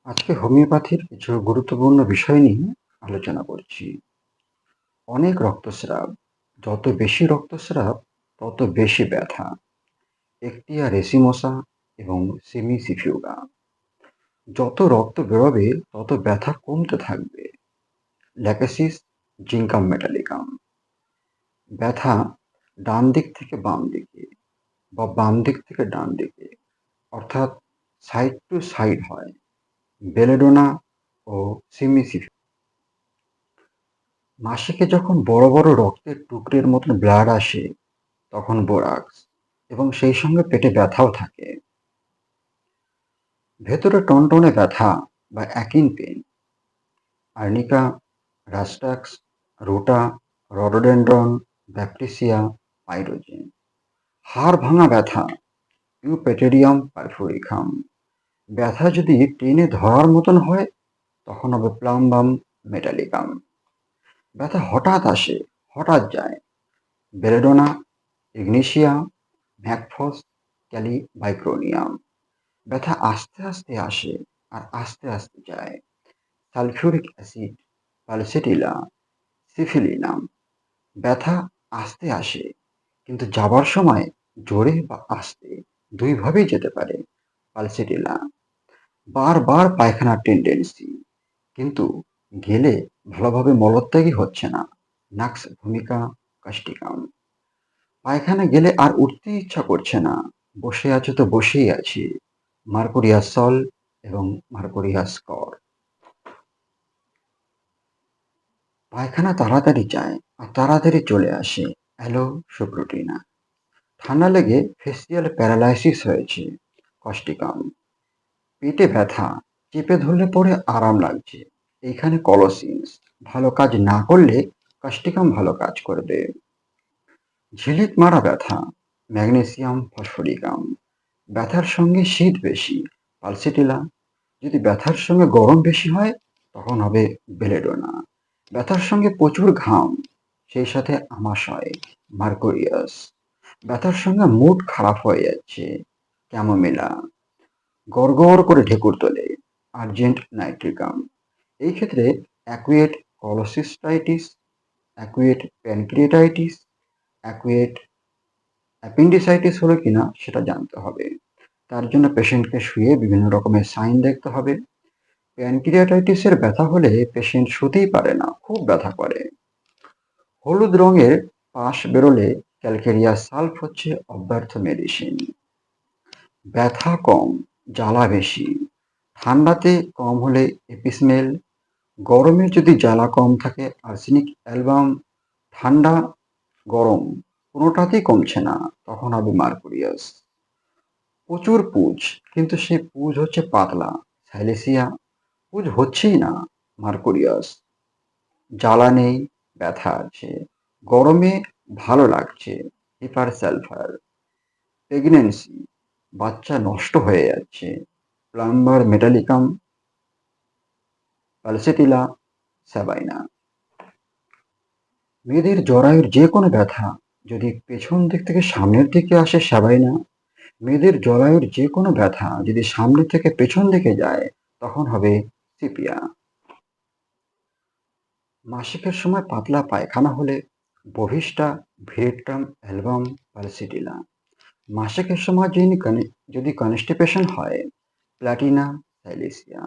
আজকে হোমিওপ্যাথির কিছু গুরুত্বপূর্ণ বিষয় নিয়ে আলোচনা করছি। অনেক রক্তস্রাব, যত বেশি রক্তস্রাব তত বেশি ব্যথা। একটিয়া রেসিমোসা এবং সিমিসিফিউগা। যত রক্ত বেরোবে তত ব্যথা কমতে থাকবে। Lachesis zincum metallicum. ব্যথা ডান দিক থেকে বাম দিকে বা বাম দিক থেকে ডান দিকে, অর্থাৎ সাইড টু সাইড হয়। বেলেডোনা ও সিমিসিফিউগা। মাসিকে যখন বড় বড় রক্তের টুকরির মতন ব্লাড আসে তখন বোরাক্স, এবং সেই সঙ্গে পেটে ব্যথাও থাকে। ভেতরে টনটনে ব্যথা বা অ্যাকিন pain. Arnica, rhus tox, ruta, rhododendron, baptisia, pyrogen. হাড় ভাঙা ব্যথা, ইউপেটেরিয়াম পারফোরিকাম। ব্যথা যদি টেনে ধরার মতন হয় তখন হবে প্লাম্বাম মেটালিকাম। ব্যথা হঠাৎ আসে, হঠাৎ যায়। Belladonna, Ignatia, ম্যাকফস, ক্যালিবাইক্রোনিয়াম। ব্যথা আস্তে আস্তে আসে আর আস্তে আস্তে যায়। Sulphuric acid, pulsatilla, syphilinum. ব্যথা আস্তে আসে, কিন্তু যাবার সময় জোরে বা আস্তে দুইভাবেই যেতে পারে। পালসেটিলা। বারবার পায়খানার টেন্ডেন্সি, কিন্তু গেলে ভালোভাবে মলত্যাগই হচ্ছে না। নাক্স ভূমিকা কাস্টিকাম। পায়খানা গেলে আর উঠতে ইচ্ছা করছে না, বসে আছো তো বসেই আছি। মার্কুরিয়াস সল এবং মার্কুরিয়াস স্কর। পায়খানা তাড়াতাড়ি যায় আর তাড়াতাড়ি চলে আসে। অ্যালো সুপ্রোটিনা। ঠান্ডা লেগে ফেসিয়াল প্যারালাইসিস হয়েছে। কস্টিকাম। পেটে ব্যথা, চেপে ধরলে পরে আরাম লাগছে। এইখানে কলোসিনস। ভালো কাজ না করলে কাস্টিকাম ভালো কাজ করবে। ঝিলিক মারা ব্যথা, ম্যাগনেসিয়াম ফসফরিকাম। ব্যথার সঙ্গে শীত বেশি, পালসেটিলা। যদি ব্যথার সঙ্গে গরম বেশি হয় তখন হবে বেলেডোনা। ব্যথার সঙ্গে প্রচুর ঘাম, সেই সাথে আমাশয়, মার্কুরিয়াস। ব্যথার সঙ্গে মুড খারাপ হয়ে যাচ্ছে, ক্যামোমিলা। গড়গড় করে ঢেকুর তোলে, আর্জেন্ট নাইট্রিকাম। এই ক্ষেত্রে অ্যাকুয়েট কলোসিস্টাইটিস, অ্যাকুয়েট প্যানক্রিয়েটাইটিস, অ্যাকুয়েট অ্যাপেন্ডিসাইটিস হলো কিনা সেটা জানতে হবে। তার জন্য পেশেন্টকে শুয়ে বিভিন্ন রকমের সাইন দেখতে হবে। প্যানক্রিয়াটাইটিসের ব্যথা হলে পেশেন্ট শুতেই পারে না, খুব ব্যথা করে। হলুদ রঙের পাশ বেরোলে ক্যালকেরিয়া সালফ হচ্ছে অব্যর্থ মেডিসিন। ব্যথা কম, জ্বালা বেশি। ঠান্ডাতে কম হলে এপিসমেল। গরমে যদি জ্বালা কম থাকে আর্সেনিক অ্যালবাম। ঠান্ডা গরম কোনোটাতেই কমছে না, তখন হবে মার্কুরিয়াস। প্রচুর পুজ, কিন্তু সেই পুজ হচ্ছে পাতলা, সাইলেসিয়া। পুজ হচ্ছেই না, মার্কুরিয়াস। জ্বালা নেই, ব্যথা আছে। গরমে ভালো লাগছে, হিপার সালফার। প্রেগনেন্সি, বাচ্চা নষ্ট হয়ে যাচ্ছে, প্লাম্বার মেটালিকাম, পালসেটিলা, স্যাবাইনা। মেয়েদের জরায়ুর যে কোনো ব্যথা যদি পেছন দিক থেকে সামনের দিকে আসে স্যাবাইনা। মেয়েদের জরায়ুর যে কোনো ব্যথা যদি সামনে থেকে পেছন দিকে যায় তখন হবে সিপিয়া। মাসিকের সময় পাতলা পায়খানা হলে বভিস্টা, ভিরেট্রাম অ্যালবাম, পালসিটিলা। মাসিকের সময় যদি কনস্টিপেশন হয়, প্লাটিনা, সাইলেসিয়া।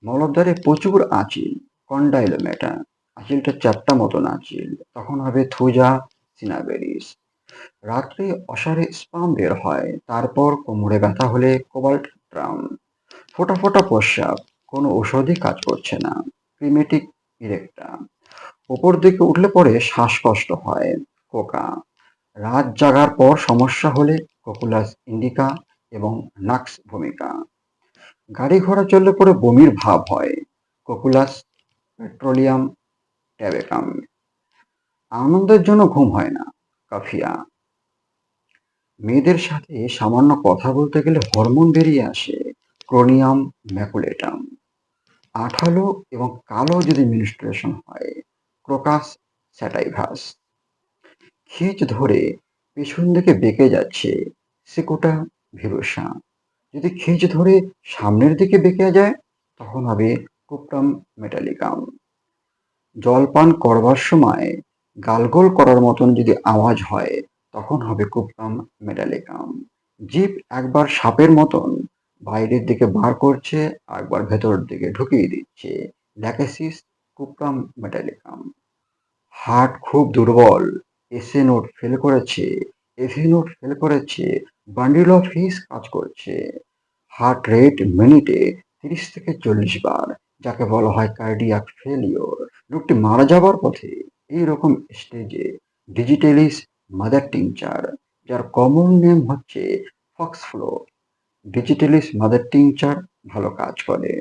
মলদ্বারে প্রচুর আঁচিল, কন্ডাইলোমেটা। আঁচিলটা চ্যাপ্টা মতন আঁচিল, তখন হবে থুজা, সিনাবেরিস। রাত্রে অসারে স্পাম বের হয়, তারপর কোমরে ব্যথা হলে কোবাল্ট ট্রাম। ফোঁটা ফোঁটা প্রস্রাব, কোনো ওষুধই কাজ করছে না, ক্রিমেটিক ইরেক্টা। ওপর দিকে উঠলে পরে শ্বাসকষ্ট হয়, কোকা। রাত জাগার পর সমস্যা হলে কোকুলাস ইন্ডিকা এবং নাক্স ভূমিকা। গাড়ি ঘোড়া চললে পরে বমির ভাব হয়, কোকুলাস পেট্রোলিয়াম ট্যাবেকাম। আনন্দের জন্য ঘুম হয় না, কাফিয়া। মেয়েদের সাথে সামান্য কথা বলতে গেলে হরমোন বেরিয়ে আসে, ক্রোনিয়াম ম্যাকুলেটাম। আঠালো এবং কালো যদি মিনিস্ট্রেশন হয়, ক্রোকাস স্যাটাইভাস। খিঁচ ধরে পেছন দিকে বেঁকে যাচ্ছে, সিকুটা ভিরুসা। যদি খিঁচ ধরে সামনের দিকে বেঁকে যায় তখন হবে কুপ্রাম মেটালিকাম। জল পান করবার সময় গালগোল করার মতন যদি আওয়াজ হয় তখন হবে কুপ্রাম মেটালিকাম। জিভ একবার সাপের মতন বাইরের দিকে বার করছে, একবার ভেতরের দিকে ঢুকিয়ে দিচ্ছে, ল্যাকেসিস কুপ্রাম মেটালিকাম। হার্ট খুব দুর্বল, এসএ নোট ফেল করেছে, এভি নোট ফেল করেছে, বান্ডিল অফ হিস কাজ করছে। হার্ট রেট মিনিটে 30 থেকে 40 বার, যাকে বলা হয় কার্ডিয়াক ফেলিওর। লোকটি মারা যাবার পথে। এইরকম স্টেজে ডিজিটালিস মাদার টিংচার, যার কমন নেম হচ্ছে ফক্সফ্লো, ডিজিটালিস মাদার টিংচার ভালো কাজ করে।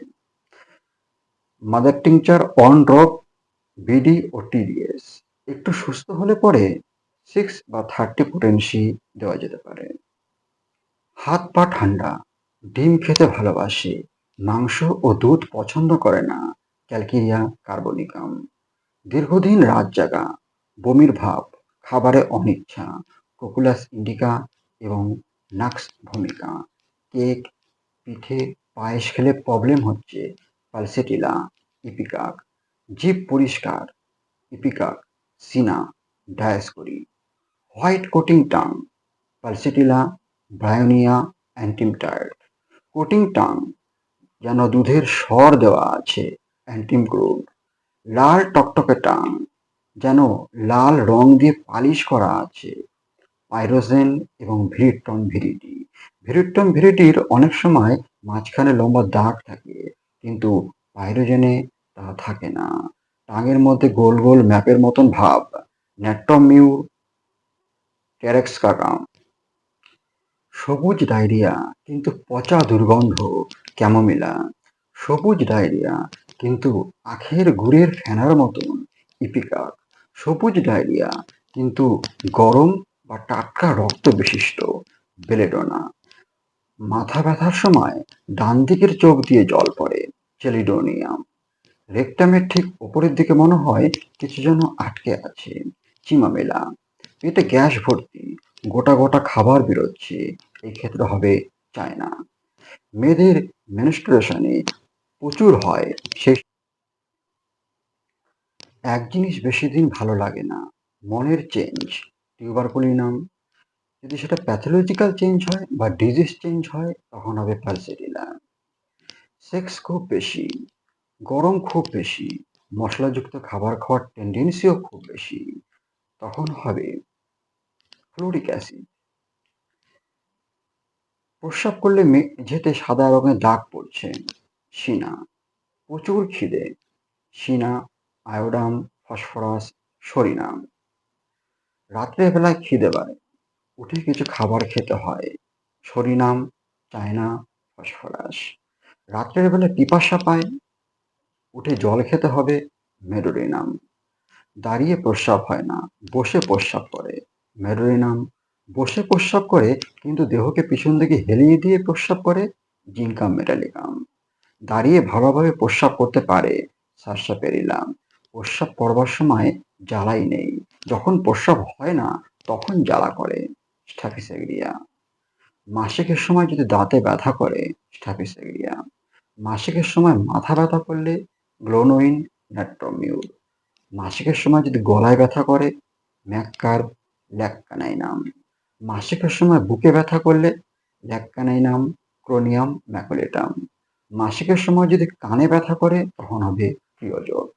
Mother tincture one drop BD ও টিডিএস। একটু সুস্থ হলে পরে 6 বা 30 পোটেনসি দেওয়া যেতে পারে। হাত পা ঠান্ডা, ডিম খেতে ভালোবাসে, মাংস ও দুধ পছন্দ করে না, ক্যালকেরিয়া কার্বনিকাম। দীর্ঘদিন রাত জাগা, বমির ভাব, খাবারে অনিচ্ছা, কোকুলাস ইন্ডিকা এবং নাক্স ভূমিকা। কেক, পিঠে, পায়েস খেলে প্রবলেম হচ্ছে, পালসেটিলা, ইপিকাক। জিভ পরিষ্কার, ipecac, cina, dioscorea. White coating tongue, pulsatilla, bryonia, antim tart. Coating tongue যেন দুধের স্বর দেওয়া আছে, অ্যান্টিম ক্রুড। লাল টকটকে টাং যেন লাল রং দিয়ে পালিশ করা আছে, পাইরোজেন এবং ভিরিটন ভিরিটি। ভিরিটন ভিরিটির অনেক সময় মাঝখানে লম্বা দাগ থাকে, কিন্তু পাইরোজেনে তা থাকে না। টাঙের মধ্যে গোল গোল ম্যাপের মতন ভাব, ন্যাট্রমিউ ক্যারেক্সকাকাম। সবুজ ডায়রিয়া কিন্তু পচা দুর্গন্ধ, ক্যামোমিলা। সবুজ ডায়রিয়া কিন্তু আখের গুড়ের ফেনার মতন, ইপিকাক। সবুজ ডায়রিয়া কিন্তু গরম বা টাটকা রক্ত বিশিষ্ট, বেলেডোনা। মাথা ব্যথার সময় ডান দিকের চোখ দিয়ে জল পড়ে, চেলিডোনিয়াম। রেকটামের ঠিক ওপরের দিকে মনে হয় কিছু যেন আটকে আছে, চিমামেলা। পেটে গ্যাস ভর্তি, গোটা গোটা খাবার বেরোচ্ছে, এই ক্ষেত্রে হবে চায়না। মেয়েদের মেনস্ট্রুয়েশনে প্রচুর হয়, সেই এক জিনিস বেশি দিন ভালো লাগে না, মনের চেঞ্জ, টিউবারকুলিনাম। যদি সেটা প্যাথোলজিক্যাল চেঞ্জ হয় বা ডিজিজ চেঞ্জ হয় তখন হবে পালসেটিলা। সেক্স খুব বেশি, গরম খুব বেশি, মশলাযুক্ত খাবার খাওয়ার টেন্ডেন্সিও খুব বেশি, তখন হবে ফ্লোরিক অ্যাসিড। প্রস্রাব করলে মেঝেতে সাদা রঙের দাগ পড়ছে, সিনা। প্রচুর খিদে, সিনা, আয়োডাম, ফসফরাস, সরিনাম। রাত্রের বেলায় খিদে বাড়ে, উঠে কিছু খাবার খেতে হয়, সরিনাম, চায়না, ফসফরাস। রাত্রের বেলায় পিপাসা পায়, উঠে জল খেতে হবে, মেডোরিনাম। দাঁড়িয়ে প্রস্রাব হয় না, বসে প্রস্রাব করে, মেডোরিনাম। বসে প্রস্রাব করে কিন্তু দেহকে পিছন দিকে হেলিয়ে দিয়ে প্রস্রাব করে, জিঙ্কাম মেটালিকাম। দাঁড়িয়ে ভালোভাবে প্রস্রাব করতে পারে, সার্সাপেরিলাম। প্রস্রাব করবার সময় জ্বালাই নেই, যখন প্রস্রাব হয় না তখন জ্বালা করে, স্ট্যাফিসেগ্রিয়া। মাসিকের সময় যদি দাঁতে ব্যথা করে, স্ট্যাফিসেগ্রিয়া। মাসিকের সময় মাথা ব্যথা করলে, গ্লোনোইন, ন্যাট্রমিউর। মাসিকের সময় যদি গলায় ব্যথা করে, ম্যাককার্ব, ল্যাক্কানাইনাম। মাসিকের সময় বুকে ব্যথা করলে, ল্যাক্কানাইনাম, ক্রোনিয়াম ম্যাকুলেটাম। মাসিকের সময় যদি কানে ব্যথা করে তখন হবে প্রিয়জোট।